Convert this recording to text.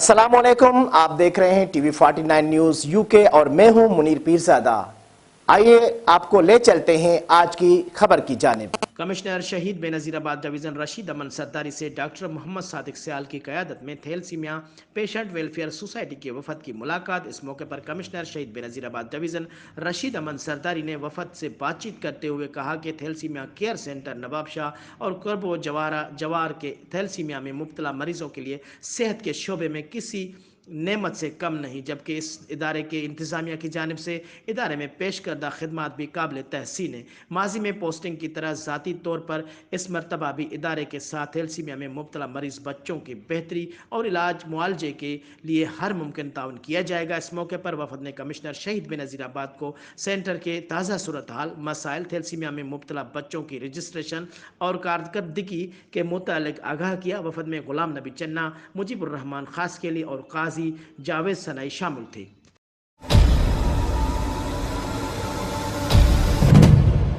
अस्सलाम वालेकुम। आप देख रहे हैं टीवी 49 न्यूज यूके और मैं हूं मुनीर पीरजादा। आइए आपको ले चलते हैं आज की खबर की जानिब। कमिश्नर शहीद बेनज़ीराबाद डिवीज़न रशीद अमन सरदारी से डॉक्टर मोहम्मद सादिक सियाल की क़यादत में थैलेसीमिया पेशेंट वेलफेयर सोसाइटी के वफद की मुलाकात। इस मौके पर कमिश्नर शहीद बेनज़ीराबाद डिवीज़न रशीद अमन सरदारी ने वफद से बातचीत करते हुए कहा कि थैलेसीमिया केयर सेंटर नवाबशाह और करबो जवार के थैलेसीमिया में मुब्तला मरीजों के लिए सेहत के शोबे में किसी नेमत से कम नहीं, जबकि इस इदारे के इंतज़ामिया की जानिब से इदारे में पेश करदा खिदमात भी काबिल तहसीन है। माजी में पोस्टिंग की तरह ज़ाती तौर पर इस मरतबा भी इदारे के साथ थैलेसीमिया में मुब्तला मरीज़ बच्चों की बेहतरी और इलाज मुआलजे के लिए हर मुमकिन ताउन किया जाएगा। इस मौके पर वफद ने कमिश्नर शहीद बेनज़ीराबाद को सेंटर के ताज़ा सूरत हाल, मसाइल, थैलेसीमिया में मुब्तला बच्चों की रजिस्ट्रेशन और कारकर्दगी के मुतालिक आगाह किया। वफद में गुलाम नबी चन्ना, मुजीबुर रहमान खास केली और काजी जावेद सनाई शामिल थे।